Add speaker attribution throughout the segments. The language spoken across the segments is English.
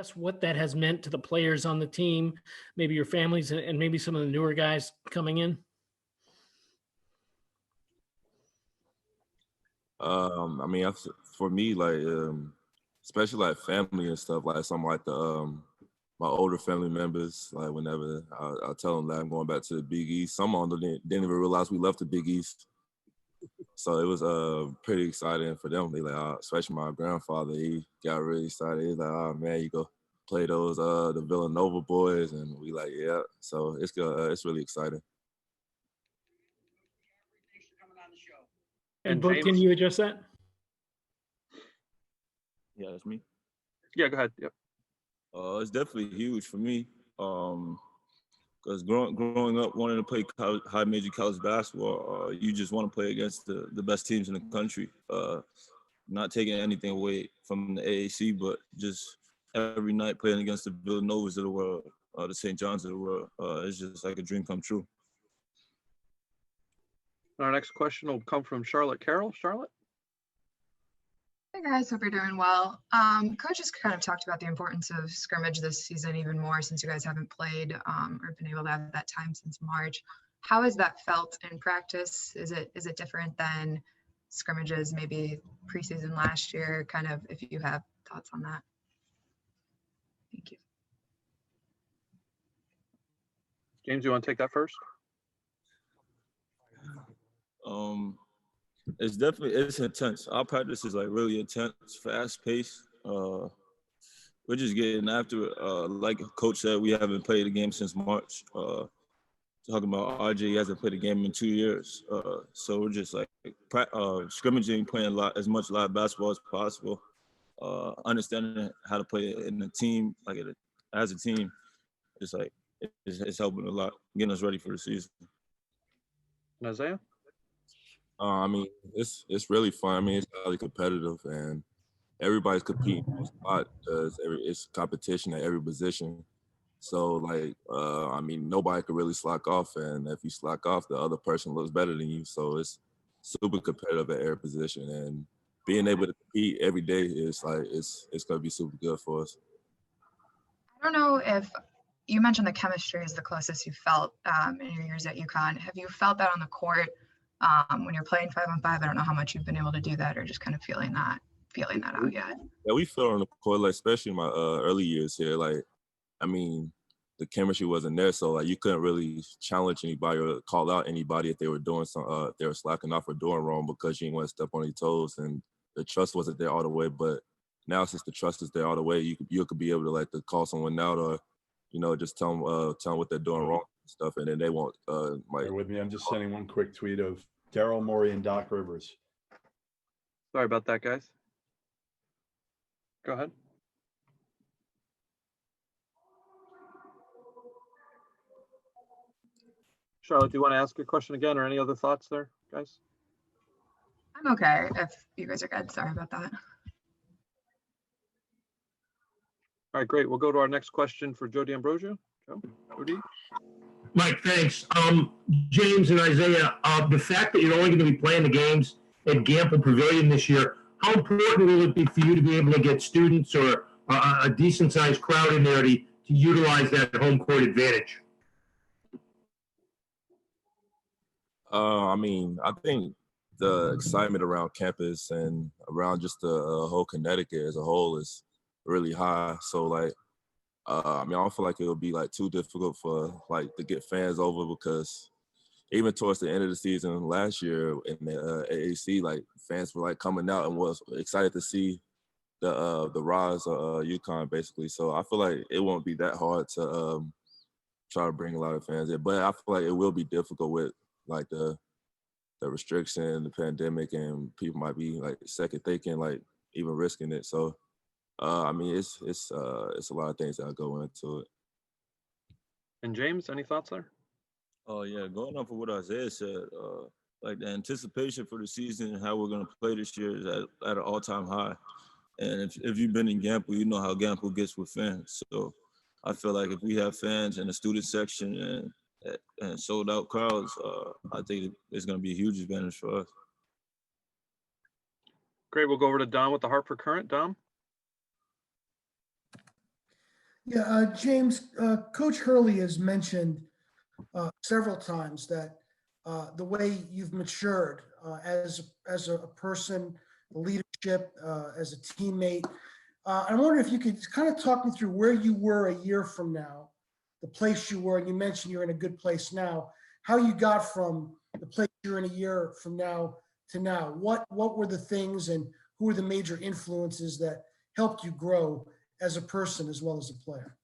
Speaker 1: discuss what that has meant to the players on the team, maybe your families and maybe some of the newer guys coming in?
Speaker 2: I mean, for me, like, especially like family and stuff, like something like my older family members, like whenever I tell them that I'm going back to the Big East, some of them didn't even realize we left the Big East. So it was pretty exciting for them. They like, especially my grandfather, he got really excited. He's like, "Oh man, you go play those the Villanova boys," and we like, yeah. So it's good. It's really exciting.
Speaker 1: And Book, can you address that?
Speaker 2: Yeah, that's me.
Speaker 3: Yeah, go ahead. Yep.
Speaker 2: It's definitely huge for me. Because growing up wanting to play high major college basketball, you just want to play against the best teams in the country. Not taking anything away from the AAC, but just every night playing against the Villanovas of the world, the St. John's of the world. It's just like a dream come true.
Speaker 3: Our next question will come from Charlotte Carroll. Charlotte?
Speaker 4: Hey guys, hope you're doing well. Coach has kind of talked about the importance of scrimmage this season even more since you guys haven't played or been able to have that time since March. How has that felt in practice? Is it different than scrimmages maybe preseason last year? Kind of, if you have thoughts on that. Thank you.
Speaker 3: James, you want to take that first?
Speaker 2: It's intense. Our practice is like really intense, fast paced. We're just getting after it. Like Coach said, we haven't played a game since March. Talking about RJ, he hasn't played a game in 2 years. So we're just like scrimmaging, playing as much live basketball as possible. Understanding how to play in a team, like as a team, it's helping a lot, getting us ready for the season.
Speaker 3: And Isaiah?
Speaker 2: I mean, it's really fun. I mean, it's highly competitive, and everybody's competing a lot because it's competition at every position. So, like, I mean, nobody could really slack off, and if you slack off, the other person looks better than you. So it's super competitive at every position, and being able to compete every day is like it's gonna be super good for us.
Speaker 4: I don't know if you mentioned the chemistry is the closest you felt in your years at UConn. Have you felt that on the court when you're playing 5-on-5? I don't know how much you've been able to do that, or just kind of feeling that out yet.
Speaker 2: Yeah, we feel on the court, like especially in my early years here. Like, I mean, the chemistry wasn't there, so like you couldn't really challenge anybody or call out anybody if they were doing if they were slacking off or doing wrong, because you didn't want to step on your toes, and the trust wasn't there all the way. But now, since the trust is there all the way, you could be able to like to call someone out, or just tell them what they're doing wrong and stuff, and then they won't
Speaker 5: Bear with me. I'm just sending one quick tweet of Daryl Morey and Doc Rivers.
Speaker 3: Sorry about that, guys. Go ahead. Charlotte, do you want to ask a question again, or any other thoughts there, guys?
Speaker 4: I'm okay if you guys are good. Sorry about that.
Speaker 3: All right, great. We'll go to our next question for Joe D'Ambrosio. Joe, Rudy.
Speaker 6: Mike, thanks. James and Isaiah, the fact that you're only going to be playing the games at Gamble Pavilion this year, how important will it be for you to be able to get students or a decent-sized crowd in there to utilize that home court advantage?
Speaker 2: I mean, I think the excitement around campus and around just the whole Connecticut as a whole is really high. So like, I mean, I don't feel like it would be like too difficult for like to get fans over, because even towards the end of the season last year in the AAC, like fans were like coming out and was excited to see the rise of UConn basically. So I feel like it won't be that hard to try to bring a lot of fans in, but I feel like it will be difficult with like the restriction, the pandemic, and people might be like second thinking, like even risking it. So I mean, it's a lot of things that go into it.
Speaker 3: And James, any thoughts there?
Speaker 2: Oh yeah, going off of what Isaiah said, like the anticipation for the season and how we're gonna play this year is at an all-time high. And if you've been in Gamble, you know how Gamble gets with fans. So I feel like if we have fans in the student section and sold out crowds, I think it's gonna be a huge advantage for us.
Speaker 3: Great, we'll go over to Dom with the Hartford Current. Dom?
Speaker 7: Yeah, James, Coach Hurley has mentioned several times that the way you've matured as a person, leadership, as a teammate. I wonder if you could kind of talk me through where you were a year from now, the place you were, and you mentioned you're in a good place now, how you got from the place you're in a year from now to now. What were the things and who were the major influences that helped you grow as a person as well as a player?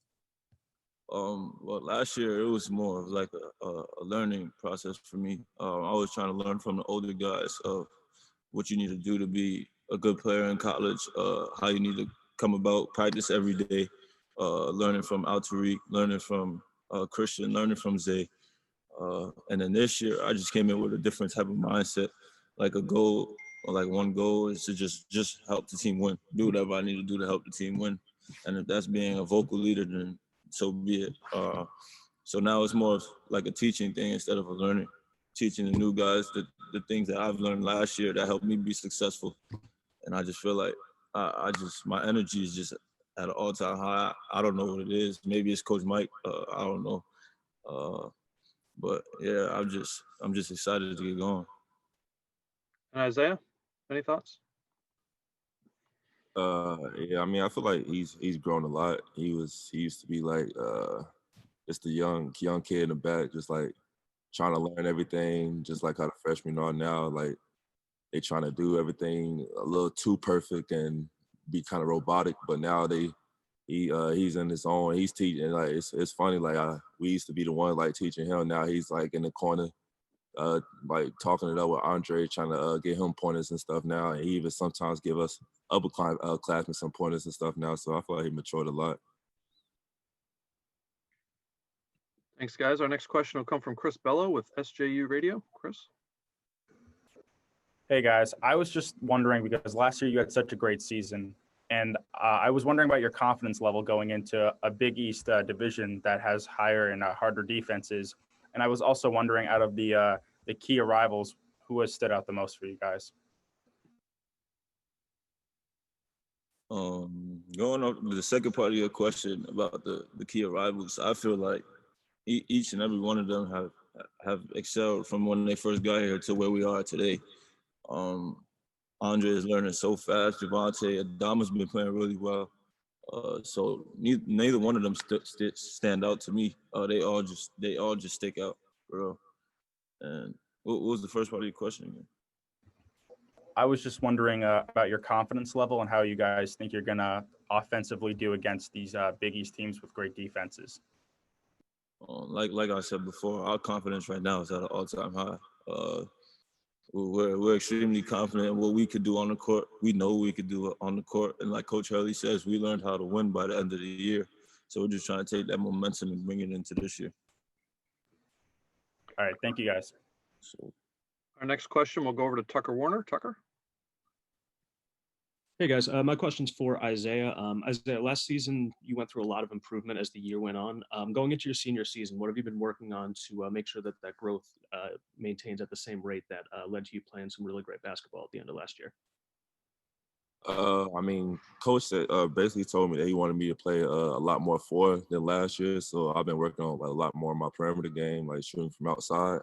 Speaker 2: Well, last year it was more of like a learning process for me. I was trying to learn from the older guys of what you need to do to be a good player in college, how you need to come about practice every day, learning from Tariq, learning from Christian, learning from Zay. And then this year, I just came in with a different type of mindset, like a goal, or like one goal is to just help the team win, do whatever I need to do to help the team win. And if that's being a vocal leader, then so be it. So now it's more of like a teaching thing instead of a learning, teaching the new guys the things that I've learned last year that helped me be successful. And I just feel like my energy is just at an all-time high. I don't know what it is. Maybe it's Coach Mike. I don't know. But yeah, I'm just excited to get going.
Speaker 3: And Isaiah, any thoughts?
Speaker 2: Yeah, I mean, I feel like he's grown a lot. He used to be like just a young kid in the back, just like trying to learn everything, just like how the freshmen are now. Like they trying to do everything a little too perfect and be kind of robotic. But now he's in his own. He's teaching. Like it's funny. Like we used to be the one like teaching him. Now he's like in the corner, like talking it up with Andre, trying to get him pointers and stuff now. And he even sometimes give us classmates some pointers and stuff now. So I feel like he matured a lot.
Speaker 3: Thanks, guys. Our next question will come from Chris Bello with SJU Radio. Chris?
Speaker 8: Hey guys, I was just wondering because last year you had such a great season, and I was wondering about your confidence level going into a Big East division that has higher and harder defenses. And I was also wondering, out of the key arrivals, who has stood out the most for you guys?
Speaker 2: Going on to the second part of your question about the key arrivals, I feel like each and every one of them have excelled from when they first got here to where we are today. Andre is learning so fast. Javante, Adama's been playing really well. So neither one of them stand out to me. They all just stick out, bro. And what was the first part of your question again?
Speaker 8: I was just wondering about your confidence level and how you guys think you're gonna offensively do against these Big East teams with great defenses.
Speaker 2: Like I said before, our confidence right now is at an all-time high. We're extremely confident in what we could do on the court. We know we could do it on the court. And like Coach Hurley says, we learned how to win by the end of the year. So we're just trying to take that momentum and bring it into this year.
Speaker 8: All right, thank you guys.
Speaker 2: So
Speaker 3: Our next question will go over to Tucker Warner. Tucker?
Speaker 9: Hey guys, my question's for Isaiah. Isaiah, last season you went through a lot of improvement as the year went on. Going into your senior season, what have you been working on to make sure that that growth maintains at the same rate that led to you playing some really great basketball at the end of last year?
Speaker 2: I mean, Coach said, basically told me that he wanted me to play a lot more forward than last year. So I've been working on like a lot more of my perimeter game, like shooting from outside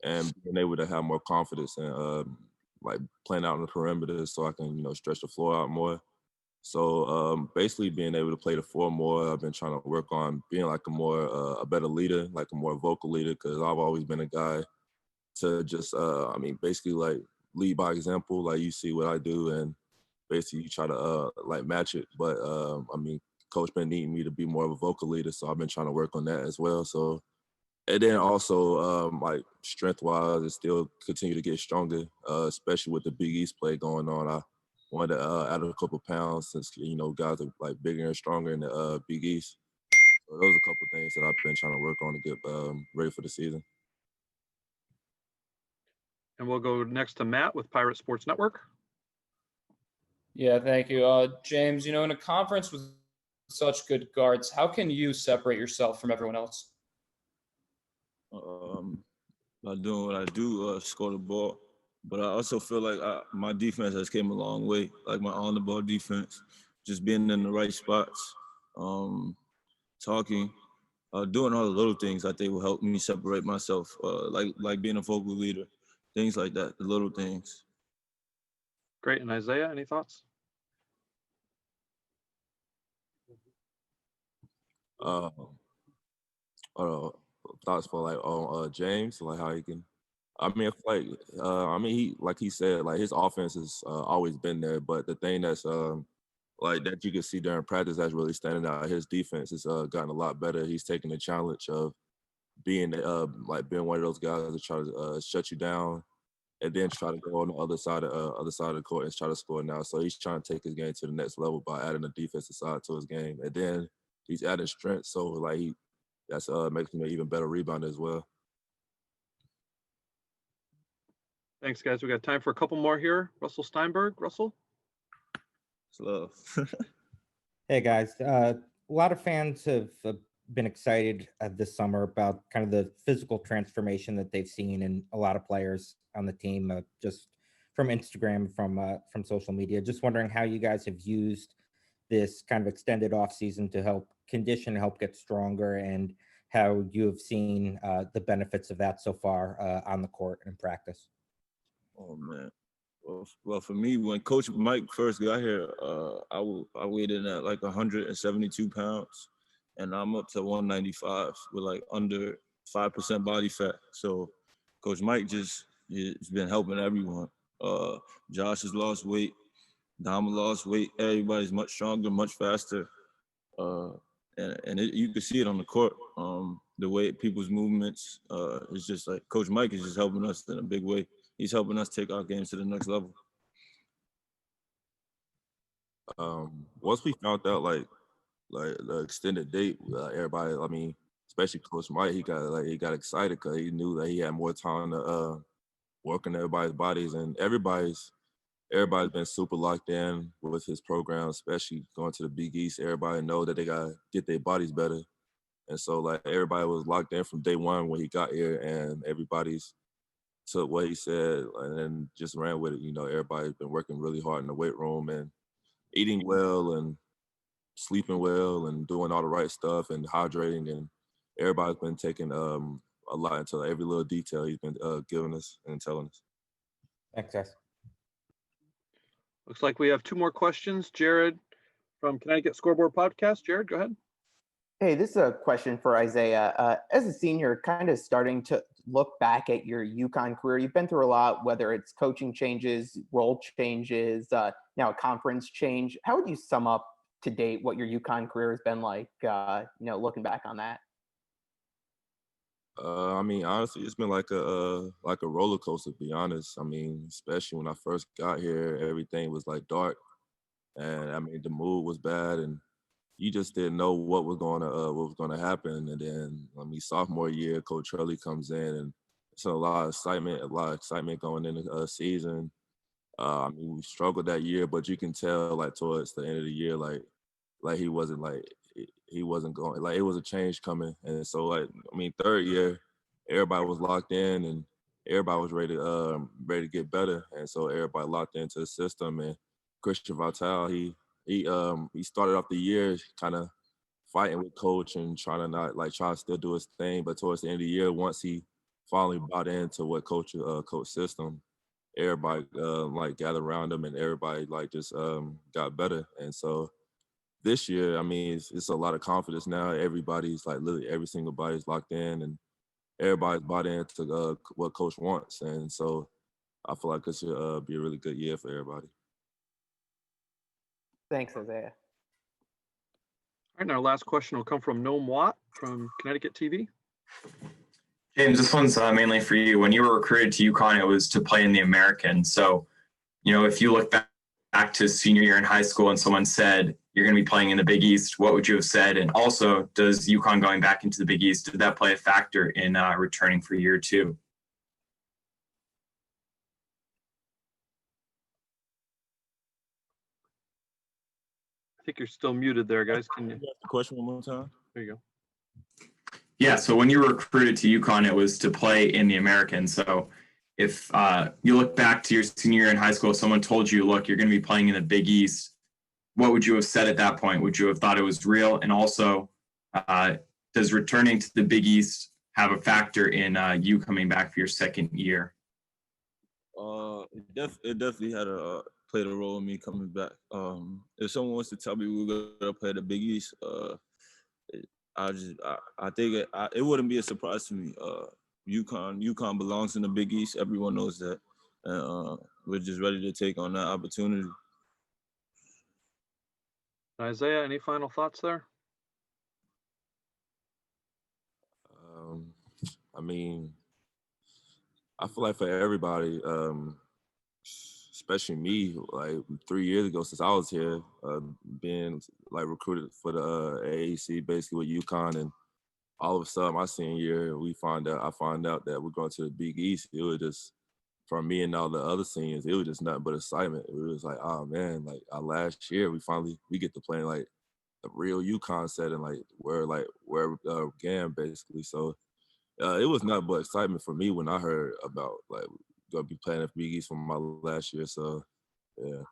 Speaker 2: and being able to have more confidence and like playing out on the perimeter so I can, stretch the floor out more. So basically being able to play the four more, I've been trying to work on being like a better leader, like a more vocal leader, because I've always been a guy to just, basically like lead by example, like you see what I do and basically you try to like match it. But Coach been needing me to be more of a vocal leader, so I've been trying to work on that as well. So, and then also like strength-wise, it still continue to get stronger, especially with the Big East play going on. I wanted to add a couple pounds since guys are like bigger and stronger in the Big East. So those are a couple things that I've been trying to work on to get ready for the season.
Speaker 3: And we'll go next to Matt with Pirate Sports Network.
Speaker 10: Yeah, thank you. James, in a conference with such good guards, how can you separate yourself from everyone else?
Speaker 2: By doing what I do, score the ball. But I also feel like my defense has came a long way, like my on-the-ball defense, just being in the right spots. talking, doing all the little things I think will help me separate myself, like being a vocal leader, things like that, the little things.
Speaker 3: Great. And Isaiah, any thoughts?
Speaker 2: Uh, thoughts for James, like how he can. I mean, he like he said, like his offense has always been there, but the thing that's like that you can see during practice that's really standing out. His defense has gotten a lot better. He's taking the challenge of being being one of those guys that try to shut you down and then try to go on the other side of the court and try to score now. So he's trying to take his game to the next level by adding a defensive side to his game, and then he's adding strength. So like that's makes him an even better rebounder as well.
Speaker 3: Thanks, guys. We got time for a couple more here. Russell Steinberg. Russell?
Speaker 2: It's love.
Speaker 11: Hey guys, a lot of fans have been excited this summer about kind of the physical transformation that they've seen in a lot of players on the team, just from Instagram, from social media. Just wondering how you guys have used this kind of extended off season to help condition, help get stronger, and how you have seen the benefits of that so far on the court and in practice.
Speaker 2: Oh man. Well, for me, when Coach Mike first got here, I weighed in at like 172 pounds, and I'm up to 195 with like under 5% body fat. So Coach Mike has been helping everyone. Josh has lost weight, Dama lost weight. Everybody's much stronger, much faster, and you can see it on the court. The way people's movements, it's just like Coach Mike is just helping us in a big way. He's helping us take our games to the next level. Once we found out like the extended date, everybody, I mean, especially Coach Mike, he got excited because he knew that he had more time to work on everybody's bodies, and everybody's been super locked in with his program, especially going to the Big East. Everybody know that they gotta get their bodies better, and so like everybody was locked in from day one when he got here, and everybody's took what he said and then just ran with it. You know, everybody's been working really hard in the weight room and eating well and sleeping well and doing all the right stuff and hydrating, and everybody's been taking a lot into every little detail he's been giving us and telling us.
Speaker 11: Thanks, guys.
Speaker 3: Looks like we have two more questions. Jared from Connecticut Scoreboard Podcast. Jared, go ahead.
Speaker 12: Hey, this is a question for Isaiah. As a senior, kind of starting to look back at your UConn career, you've been through a lot, whether it's coaching changes, role changes, now a conference change. How would you sum up to date what your UConn career has been like, looking back on that?
Speaker 2: I mean, honestly, it's been like a roller coaster, to be honest. I mean, especially when I first got here, everything was like dark, and I mean, the mood was bad, and you just didn't know what was gonna happen. And then, I mean, sophomore year, Coach Hurley comes in, and it's a lot of excitement going into the season. I mean, we struggled that year, but you can tell, like towards the end of the year, like he wasn't going, like it was a change coming. And so, like, I mean, third year, everybody was locked in, and everybody was ready to get better. And so everybody locked into the system. And Christian Vital, he started off the year kind of fighting with Coach and trying to still do his thing. But towards the end of the year, once he finally bought into what Coach system, everybody gathered around him, and everybody just got better. And so this year, I mean, it's a lot of confidence now. Everybody's literally every single body's locked in, and everybody's bought into what Coach wants. And so I feel like it should be a really good year for everybody.
Speaker 12: Thanks, Isaiah.
Speaker 3: All right, and our last question will come from Noam Watt from Connecticut TV.
Speaker 13: James, this one's mainly for you. When you were recruited to UConn, it was to play in the American. So, if you look back to senior year in high school and someone said, you're going to be playing in the Big East, what would you have said? And also, does UConn going back into the Big East, did that play a factor in returning for year two?
Speaker 3: I think you're still muted there, guys. Can you
Speaker 2: ask the question one more time?
Speaker 3: There you go.
Speaker 13: Yeah, so when you were recruited to UConn, it was to play in the American. So if you look back to your senior year in high school, someone told you, look, you're going to be playing in the Big East, what would you have said at that point? Would you have thought it was real? And also, Does returning to the Big East have a factor in you coming back for your second year?
Speaker 2: It definitely had played a role in me coming back. If someone wants to tell me we were gonna play the Big East, I think it wouldn't be a surprise to me. UConn belongs in the Big East. Everyone knows that, and we're just ready to take on that opportunity.
Speaker 3: Isaiah, any final thoughts there?
Speaker 2: I mean, I feel like for everybody, especially me, like 3 years ago since I was here, being like recruited for the AAC, basically with UConn, and all of a sudden my senior year, I find out that we're going to the Big East. It was just, for me and all the other seniors, it was just nothing but excitement. It was like, oh man, like our last year, we get to play in like a real UConn setting, like where game basically. So it was nothing but excitement for me when I heard about like gonna be playing at Big East for my last year. So yeah.